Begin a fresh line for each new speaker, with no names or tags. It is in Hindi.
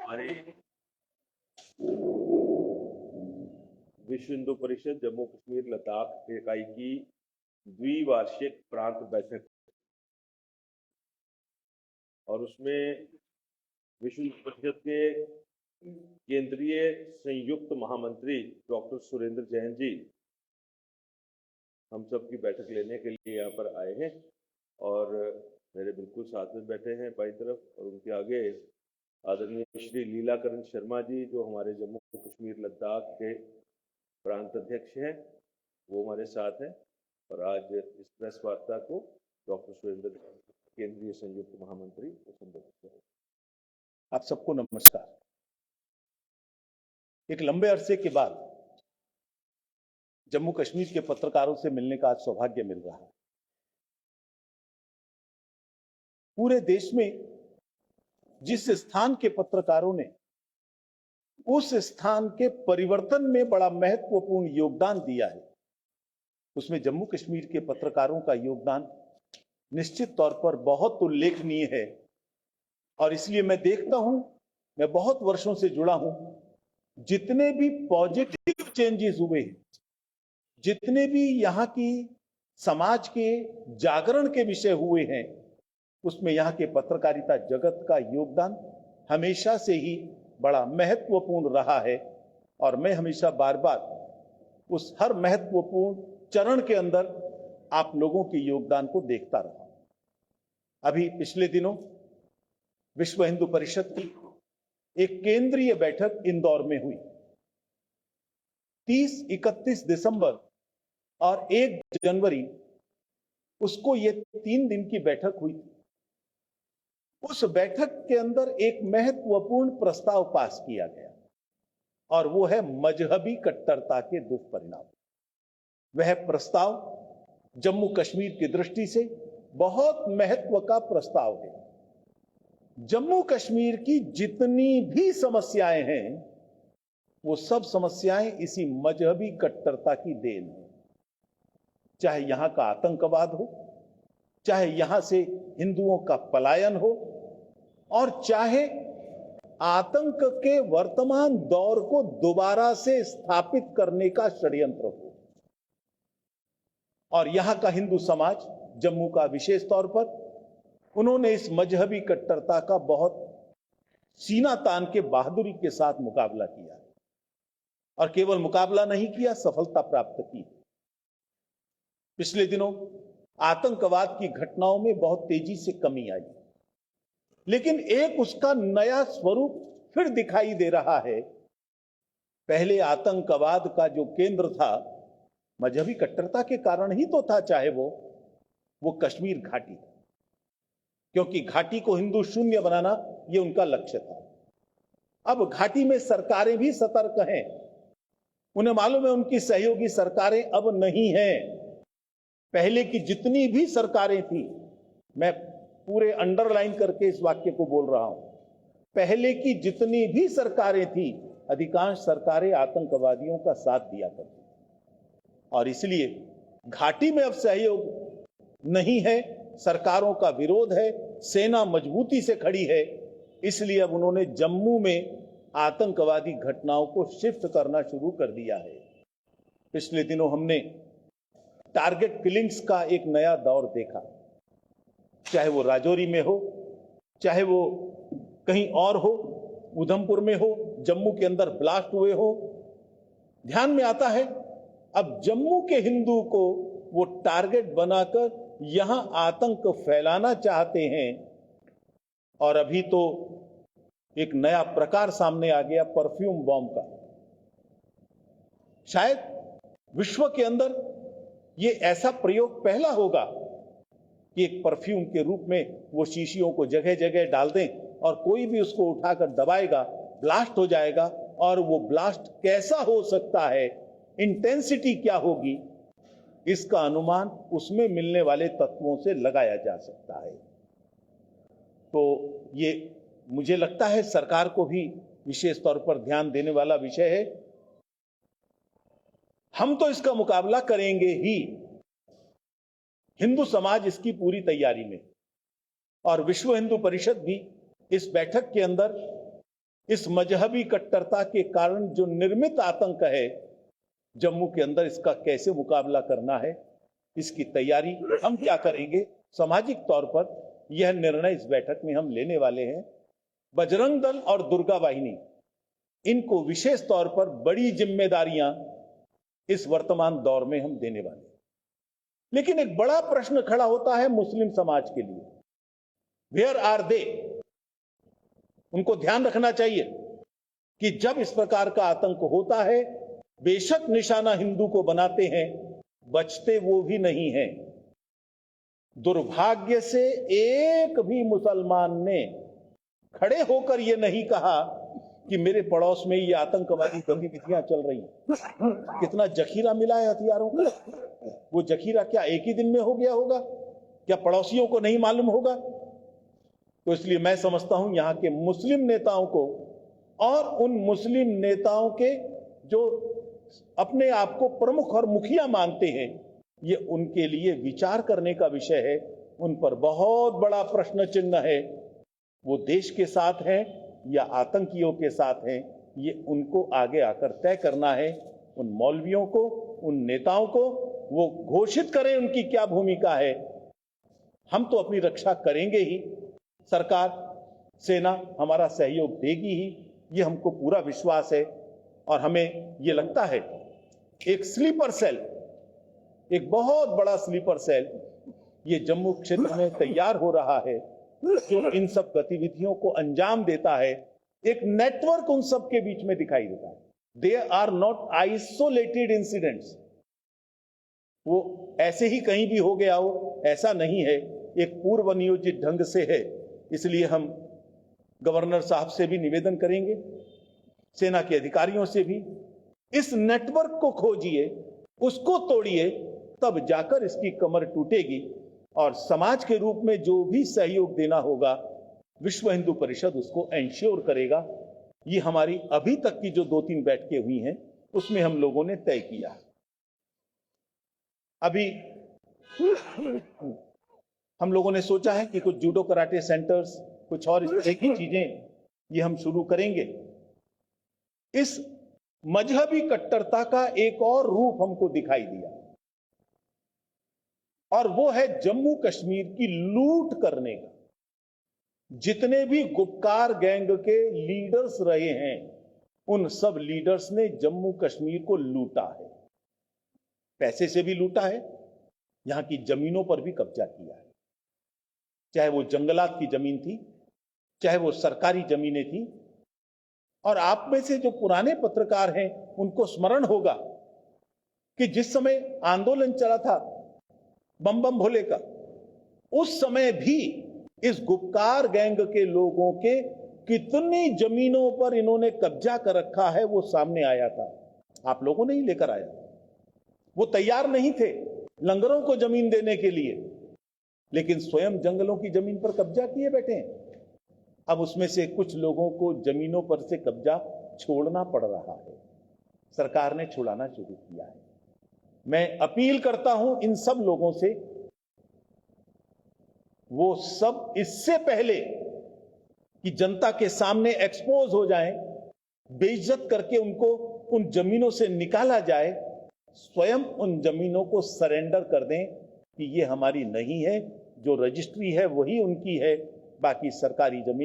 हमारी विश्व हिंदू परिषद जम्मू कश्मीर लद्दाख इकाई की द्विवार्षिक प्रांत बैठक और उसमें विश्व हिंदू परिषद के केंद्रीय संयुक्त महामंत्री डॉक्टर सुरेंद्र जैन जी हम सब की बैठक लेने के लिए यहाँ पर आए हैं और मेरे बिल्कुल साथ में बैठे हैं बाईं तरफ, और उनके आगे आदरणीय श्री लीलाकरण शर्मा जी जो हमारे जम्मू कश्मीर लद्दाख के प्रांत अध्यक्ष हैं, वो हमारे साथ हैं। और आज इस प्रेस वार्ता को डॉक्टर सुरेंद्र केंद्रीय संयुक्त महामंत्री को संबोधित करें।
आप सबको नमस्कार। एक लंबे अरसे के बाद जम्मू कश्मीर के पत्रकारों से मिलने का आज सौभाग्य मिल रहा है। पूरे देश में जिस स्थान के पत्रकारों ने उस स्थान के परिवर्तन में बड़ा महत्वपूर्ण योगदान दिया है, उसमें जम्मू कश्मीर के पत्रकारों का योगदान निश्चित तौर पर बहुत उल्लेखनीय है। और इसलिए मैं देखता हूं, मैं बहुत वर्षों से जुड़ा हूं, जितने भी पॉजिटिव चेंजेस हुए हैं, जितने भी यहां की समाज के जागरण के विषय हुए हैं, उसमें यहां के पत्रकारिता जगत का योगदान हमेशा से ही बड़ा महत्वपूर्ण रहा है। और मैं हमेशा बार बार उस हर महत्वपूर्ण चरण के अंदर आप लोगों के योगदान को देखता रहा। अभी पिछले दिनों विश्व हिंदू परिषद की एक केंद्रीय बैठक इंदौर में हुई। 30, 31 दिसंबर और 1 जनवरी उसको ये 3 दिन की बैठक हुई। उस बैठक के अंदर एक महत्वपूर्ण प्रस्ताव पास किया गया और वो है मजहबी कट्टरता के दुष्परिणाम। वह प्रस्ताव जम्मू कश्मीर की दृष्टि से बहुत महत्व का प्रस्ताव है। जम्मू कश्मीर की जितनी भी समस्याएं हैं, वो सब समस्याएं इसी मजहबी कट्टरता की देन है। चाहे यहां का आतंकवाद हो, चाहे यहां से हिंदुओं का पलायन हो, और चाहे आतंक के वर्तमान दौर को दोबारा से स्थापित करने का षड्यंत्र हो। और यहां का हिंदू समाज, जम्मू का विशेष तौर पर, उन्होंने इस मजहबी कट्टरता का बहुत सीना तान के बहादुरी के साथ मुकाबला किया, और केवल मुकाबला नहीं किया, सफलता प्राप्त की। पिछले दिनों आतंकवाद की घटनाओं में बहुत तेजी से कमी आई, लेकिन एक उसका नया स्वरूप फिर दिखाई दे रहा है। पहले आतंकवाद का जो केंद्र था, मजहबी कट्टरता के कारण ही तो था, चाहे वो कश्मीर घाटी था, क्योंकि घाटी को हिंदू शून्य बनाना ये उनका लक्ष्य था। अब घाटी में सरकारें भी सतर्क हैं, उन्हें मालूम है उनकी सहयोगी सरकारें अब नहीं हैं। पहले की जितनी भी सरकारें थी, मैं पूरे अंडरलाइन करके इस वाक्य को बोल रहा हूं, पहले की जितनी भी सरकारें थी, अधिकांश सरकारें आतंकवादियों का साथ दिया करती थी। और इसलिए घाटी में अब सहयोग नहीं है, सरकारों का विरोध है, सेना मजबूती से खड़ी है। इसलिए अब उन्होंने जम्मू में आतंकवादी घटनाओं को शिफ्ट करना शुरू कर दिया है। पिछले दिनों हमने टारगेट किलिंग्स का एक नया दौर देखा, चाहे वो राजौरी में हो, चाहे वो कहीं और हो, उधमपुर में हो, जम्मू के अंदर ब्लास्ट हुए हो। ध्यान में आता है अब जम्मू के हिंदू को वो टारगेट बनाकर यहां आतंक फैलाना चाहते हैं। और अभी तो एक नया प्रकार सामने आ गया, परफ्यूम बॉम्ब का। शायद विश्व के अंदर ये ऐसा प्रयोग पहला होगा कि एक परफ्यूम के रूप में वो शीशियों को जगह जगह डाल दें और कोई भी उसको उठाकर दबाएगा, ब्लास्ट हो जाएगा। और वो ब्लास्ट कैसा हो सकता है, इंटेंसिटी क्या होगी, इसका अनुमान उसमें मिलने वाले तत्वों से लगाया जा सकता है। तो ये मुझे लगता है सरकार को भी विशेष तौर पर ध्यान देने वाला विषय है। हम तो इसका मुकाबला करेंगे ही, हिंदू समाज इसकी पूरी तैयारी में, और विश्व हिंदू परिषद भी इस बैठक के अंदर इस मजहबी कट्टरता के कारण जो निर्मित आतंक है जम्मू के अंदर, इसका कैसे मुकाबला करना है, इसकी तैयारी हम क्या करेंगे। सामाजिक तौर पर यह निर्णय इस बैठक में हम लेने वाले हैं। बजरंग दल और दुर्गा वाहिनी, इनको विशेष तौर पर बड़ी जिम्मेदारियां इस वर्तमान दौर में हम देने वाले हैं। लेकिन एक बड़ा प्रश्न खड़ा होता है मुस्लिम समाज के लिए, वेयर आर दे। उनको ध्यान रखना चाहिए कि जब इस प्रकार का आतंक होता है, बेशक निशाना हिंदू को बनाते हैं, बचते वो भी नहीं हैं। दुर्भाग्य से एक भी मुसलमान ने खड़े होकर यह नहीं कहा कि मेरे पड़ोस में ये आतंकवादी गतिविधियां चल रही हैं। कितना जखीरा मिला है हथियारों का, वो जखीरा क्या एक ही दिन में हो गया होगा? क्या पड़ोसियों को नहीं मालूम होगा? तो इसलिए मैं समझता हूं यहां के मुस्लिम नेताओं को और उन मुस्लिम नेताओं के जो अपने आप को प्रमुख और मुखिया मानते हैं, ये उनके लिए विचार करने का विषय है। उन पर बहुत बड़ा प्रश्न चिन्ह है। वो देश के साथ हैं या आतंकियों के साथ हैं, ये उनको आगे आकर तय करना है। उन मौलवियों को, उन नेताओं को वो घोषित करें उनकी क्या भूमिका है। हम तो अपनी रक्षा करेंगे ही, सरकार, सेना हमारा सहयोग देगी ही, ये हमको पूरा विश्वास है। और हमें ये लगता है एक स्लीपर सेल, एक बहुत बड़ा स्लीपर सेल ये जम्मू क्षेत्र में तैयार हो रहा है, जो इन सब गतिविधियों को अंजाम देता है। एक नेटवर्क उन सब के बीच में दिखाई देता है। They are not isolated incidents. वो ऐसे ही कहीं भी हो गया हो, ऐसा नहीं है, एक पूर्व नियोजित ढंग से है। इसलिए हम गवर्नर साहब से भी निवेदन करेंगे, सेना के अधिकारियों से भी, इस नेटवर्क को खोजिए, उसको तोड़िए, तब जाकर इसकी कमर टूटेगी। और समाज के रूप में जो भी सहयोग देना होगा, विश्व हिंदू परिषद उसको एंश्योर करेगा। ये हमारी अभी तक की जो 2-3 बैठकें हुई हैं, उसमें हम लोगों ने तय किया। अभी हम लोगों ने सोचा है कि कुछ जूडो कराटे सेंटर्स, कुछ और इस तरह की चीजें ये हम शुरू करेंगे। इस मजहबी कट्टरता का एक और रूप हमको दिखाई दिया, और वो है जम्मू कश्मीर की लूट करने का। जितने भी गुपकार गैंग के लीडर्स रहे हैं, उन सब लीडर्स ने जम्मू कश्मीर को लूटा है। पैसे से भी लूटा है, यहां की जमीनों पर भी कब्जा किया है। चाहे वो जंगलात की जमीन थी, चाहे वो सरकारी जमीनें थी। और आप में से जो पुराने पत्रकार हैं, उनको स्मरण होगा कि जिस समय आंदोलन चला था बम बम भोले का, उस समय भी इस गुपकार गैंग के लोगों के कितनी जमीनों पर इन्होंने कब्जा कर रखा है, वो सामने आया था। आप लोगों ने ही लेकर आया। वो तैयार नहीं थे लंगरों को जमीन देने के लिए, लेकिन स्वयं जंगलों की जमीन पर कब्जा किए बैठे हैं। अब उसमें से कुछ लोगों को जमीनों पर से कब्जा छोड़ना पड़ रहा है। सरकार ने छुड़ाना शुरू किया है। मैं अपील करता हूं इन सब लोगों से, वो सब इससे पहले कि जनता के सामने एक्सपोज हो जाएं, बेइज्जत करके उनको उन जमीनों से निकाला जाए, स्वयं उन जमीनों को सरेंडर कर दें कि ये हमारी नहीं है, जो रजिस्ट्री है वही उनकी है, बाकी सरकारी जमीन